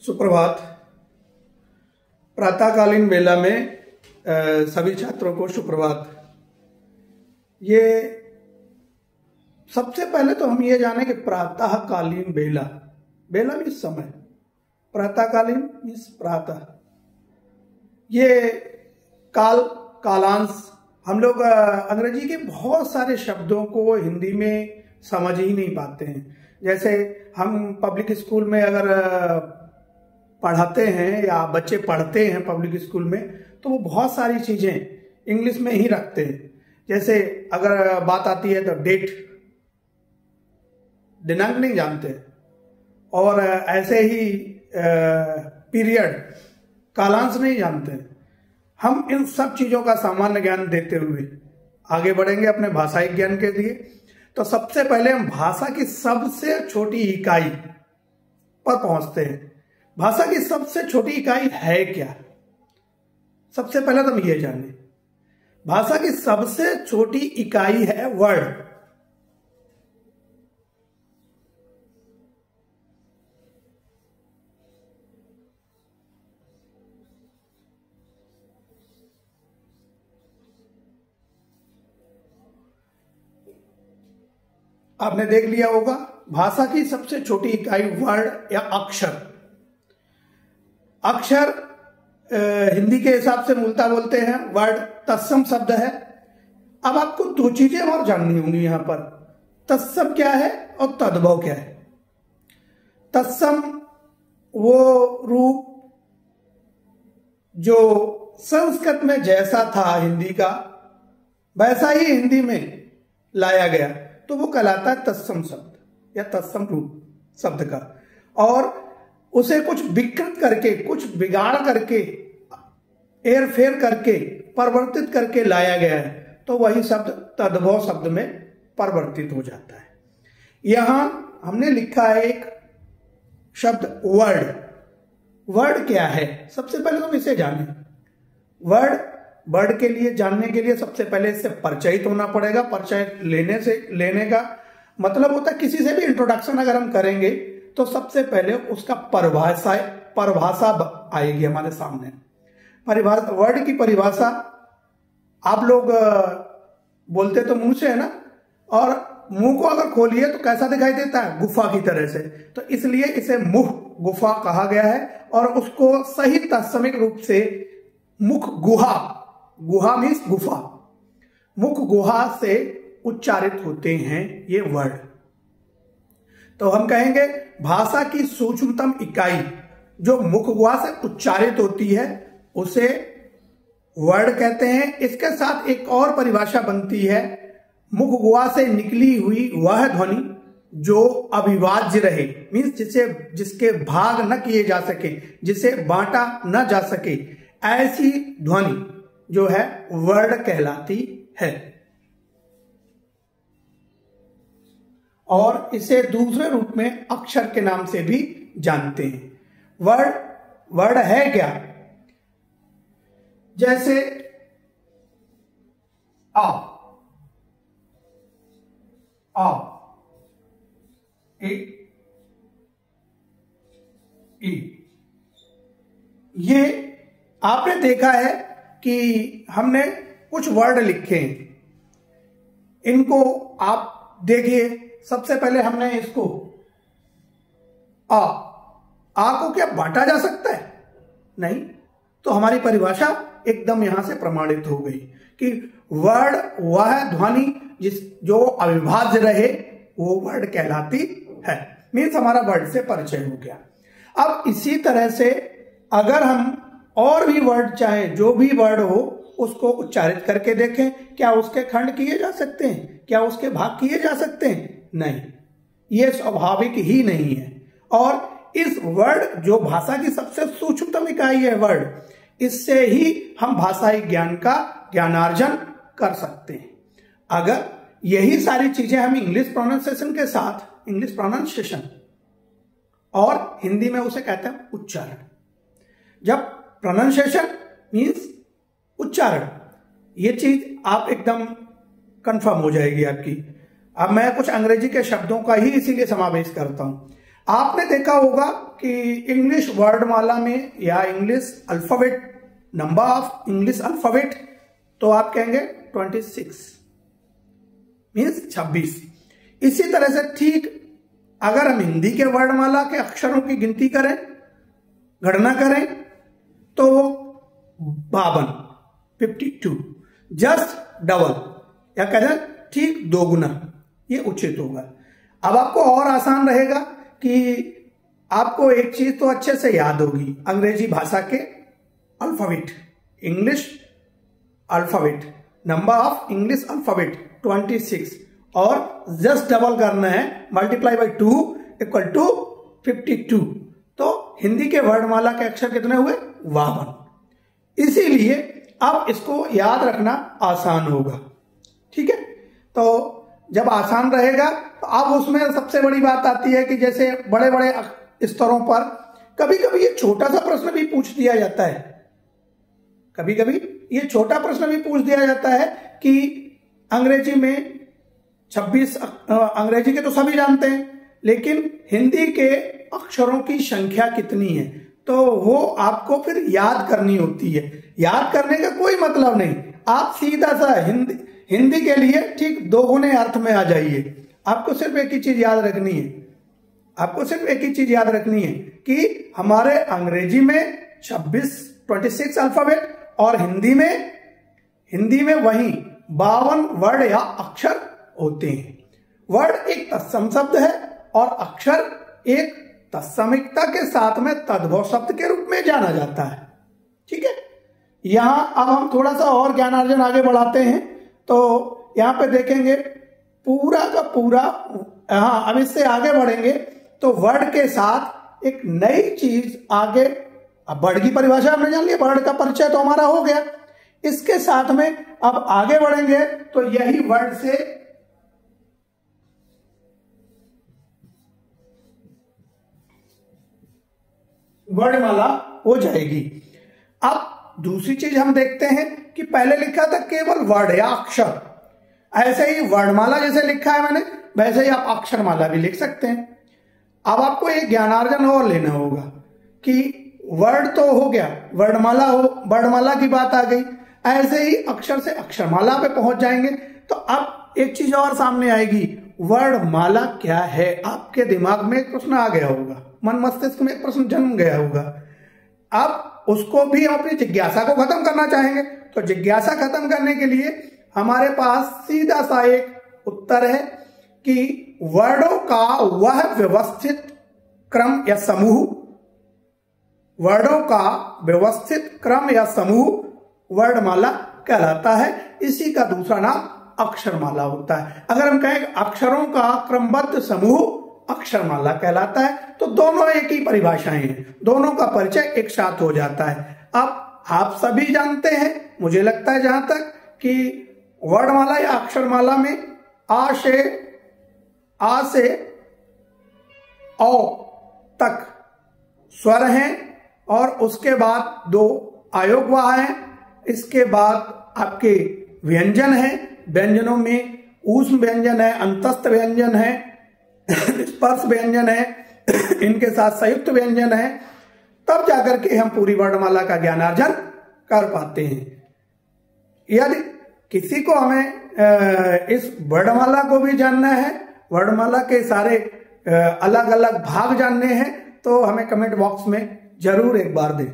सुप्रभात। प्रातःकालीन बेला में सभी छात्रों को सुप्रभात। ये सबसे पहले तो हम ये जाने कि प्रातःकालीन बेला, बेला मीन्स समय, प्रातःकालीन मीन्स प्रातः। ये काल, कालांश। हम लोग अंग्रेजी के बहुत सारे शब्दों को हिंदी में समझ ही नहीं पाते हैं। जैसे हम पब्लिक स्कूल में अगर पढ़ाते हैं या बच्चे पढ़ते हैं पब्लिक स्कूल में, तो वो बहुत सारी चीजें इंग्लिश में ही रखते हैं। जैसे अगर बात आती है तो डेट, दिनांक नहीं जानते, और ऐसे ही पीरियड, कालांश नहीं जानते। हम इन सब चीजों का सामान्य ज्ञान देते हुए आगे बढ़ेंगे अपने भाषाई ज्ञान के लिए। तो सबसे पहले हम भाषा की सबसे छोटी इकाई पर पहुंचते हैं। भाषा की सबसे छोटी इकाई है क्या? सबसे पहले तो हम ये जाने, भाषा की सबसे छोटी इकाई है वर्ड। आपने देख लिया होगा, भाषा की सबसे छोटी इकाई वर्ड या अक्षर। अक्षर हिंदी के हिसाब से मूलतः बोलते हैं वर्ड तत्सम शब्द है। अब आपको दो चीजें और जाननी होंगी यहां पर, तत्सम क्या है और तद्भव क्या है। तत्सम वो रूप जो संस्कृत में जैसा था हिंदी का, वैसा ही हिंदी में लाया गया, तो वो कहलाता है तत्सम शब्द या तत्सम रूप शब्द का। और उसे कुछ विकृत करके, कुछ बिगाड़ करके, हेर फेर करके, परिवर्तित करके लाया गया है, तो वही शब्द तद्भव शब्द में परिवर्तित हो जाता है। यहां हमने लिखा है एक शब्द वर्ड। वर्ड क्या है? सबसे पहले तो इसे जाने। वर्ड के लिए, जानने के लिए सबसे पहले इससे परिचयित होना पड़ेगा। परिचय लेने का मतलब होता है किसी से भी इंट्रोडक्शन अगर हम करेंगे तो सबसे पहले उसका परिभाषा आएगी हमारे सामने। परिभाषा, वर्ड की परिभाषा आप लोग बोलते तो मुंह से है ना, और मुंह को अगर खोलिए तो कैसा दिखाई देता है? गुफा की तरह से। तो इसलिए इसे मुख गुफा कहा गया है, और उसको सही तत्समिक रूप से मुख गुहा, गुहा मीन्स गुफा, मुख गुहा से उच्चारित होते हैं ये वर्ड। तो हम कहेंगे भाषा की सूक्ष्मतम इकाई जो मुख गुहा से उच्चारित होती है उसे वर्ड कहते हैं। इसके साथ एक और परिभाषा बनती है, मुख गुहा से निकली हुई वह ध्वनि जो अविभाज्य रहे, मीन्स जिसके भाग न किए जा सके, जिसे बांटा न जा सके, ऐसी ध्वनि जो है वर्ड कहलाती है। और इसे दूसरे रूप में अक्षर के नाम से भी जानते हैं। वर्ड है क्या? जैसे आ, ए, ई। ये आपने देखा है कि हमने कुछ वर्ड लिखे हैं। इनको आप देखिए, सबसे पहले हमने इसको आ को क्या बांटा जा सकता है? नहीं। तो हमारी परिभाषा एकदम यहां से प्रमाणित हो गई कि वर्ड वह ध्वनि जो अविभाज्य रहे वो वर्ड कहलाती है। मीन्स हमारा वर्ड से परिचय हो गया। अब इसी तरह से अगर हम और भी वर्ड, चाहे जो भी वर्ड हो, उसको उच्चारित करके देखें, क्या उसके खंड किए जा सकते हैं? क्या उसके भाग किए जा सकते हैं? नहीं, ये स्वाभाविक ही नहीं है। और इस वर्ड जो भाषा की सबसे सूक्ष्मतम इकाई है वर्ड, इससे ही हम भाषाई ज्ञान का ज्ञानार्जन कर सकते हैं। अगर यही सारी चीजें हम इंग्लिश प्रोनाउंसिएशन के साथ, इंग्लिश प्रोनाउंसिएशन और हिंदी में उसे कहते हैं उच्चारण। जब प्रोनाउंसिएशन मीन्स उच्चारण, ये चीज आप एकदम कंफर्म हो जाएगी आपकी। अब मैं कुछ अंग्रेजी के शब्दों का ही इसीलिए समावेश करता हूं। आपने देखा होगा कि इंग्लिश वर्णमाला में या English alphabet, number of English alphabet, तो आप कहेंगे 26 मीन्स 26। इसी तरह से ठीक अगर हम हिंदी के वर्णमाला के अक्षरों की गिनती करें, गणना करें, तो वो 52 जस्ट डबल, या कहें ठीक दोगुना, ये उचित होगा। अब आपको और आसान रहेगा कि आपको एक चीज तो अच्छे से याद होगी, अंग्रेजी भाषा के alphabet, English alphabet, number of English alphabet 26, और जस्ट डबल करना है, मल्टीप्लाई बाई 2 इक्वल टू 52। तो हिंदी के वर्णमाला के अक्षर कितने हुए? 52। इसीलिए अब इसको याद रखना आसान होगा। ठीक है, तो जब आसान रहेगा तो अब उसमें सबसे बड़ी बात आती है कि जैसे बड़े बड़े स्तरों पर कभी कभी ये छोटा सा प्रश्न भी पूछ दिया जाता है, कभी कभी ये छोटा प्रश्न भी पूछ दिया जाता है कि अंग्रेजी में 26, अंग्रेजी के तो सभी जानते हैं, लेकिन हिंदी के अक्षरों की संख्या कितनी है, तो वो आपको फिर याद करनी होती है। याद करने का कोई मतलब नहीं, आप सीधा सा हिंदी के लिए ठीक दोगुने अर्थ में आ जाइए। आपको सिर्फ एक ही चीज याद रखनी है, आपको सिर्फ एक ही चीज याद रखनी है कि हमारे अंग्रेजी में 26 अल्फाबेट और हिंदी में वही 52 वर्ड या अक्षर होते हैं। वर्ड एक तत्सम शब्द है और अक्षर एक तत्समिकता के साथ में तद्भव शब्द के रूप में जाना जाता है। ठीक है, यहां अब हम थोड़ा सा और ज्ञानार्जन आगे बढ़ाते हैं, तो यहां पे देखेंगे पूरा का पूरा, हाँ अब इससे आगे बढ़ेंगे तो वर्ड के साथ एक नई चीज आगे, अब वर्ड की परिभाषा हमने जान लिया, वर्ड का परिचय तो हमारा हो गया, इसके साथ में अब आगे बढ़ेंगे तो यही वर्ड से वर्णमाला हो जाएगी। अब दूसरी चीज हम देखते हैं कि पहले लिखा था केवल वर्ड या अक्षर, ऐसे ही वर्णमाला जैसे लिखा है मैंने, वैसे ही आप अक्षरमाला भी लिख सकते हैं। अब आपको एक ज्ञानार्जन और लेना होगा कि वर्ड तो हो गया, वर्णमाला की बात आ गई, ऐसे ही अक्षर से अक्षरमाला पे पहुंच जाएंगे। तो अब एक चीज और सामने आएगी, वर्णमाला क्या है? आपके दिमाग में एक प्रश्न आ गया होगा, मन मस्तिष्क में एक प्रश्न जन्म गया होगा। अब उसको भी हम अपनी जिज्ञासा को खत्म करना चाहेंगे, तो जिज्ञासा खत्म करने के लिए हमारे पास सीधा सा एक उत्तर है कि वर्डों का वह व्यवस्थित क्रम या समूह, वर्डों का व्यवस्थित क्रम या समूह वर्णमाला कहलाता है। इसी का दूसरा नाम अक्षरमाला होता है। अगर हम कहें अक्षरों का क्रमबद्ध समूह अक्षरमाला कहलाता है, तो दोनों एक ही परिभाषाएं हैं, दोनों का परिचय एक साथ हो जाता है। अब आप सभी जानते हैं, मुझे लगता है जहां तक, कि वर्णमाला या अक्षरमाला में आ से औ तक स्वर हैं और उसके बाद 2 आयोगवाह हैं, इसके बाद आपके व्यंजन हैं, व्यंजनों में ऊष्म व्यंजन है, अंतस्थ व्यंजन है, स्पर्श व्यंजन है, इनके साथ संयुक्त व्यंजन है, तब जाकर के हम पूरी वर्णमाला का ज्ञानार्जन कर पाते हैं। यदि किसी को हमें इस वर्णमाला को भी जानना है, वर्णमाला के सारे अलग अलग भाग जानने हैं, तो हमें कमेंट बॉक्स में जरूर एक बार दें।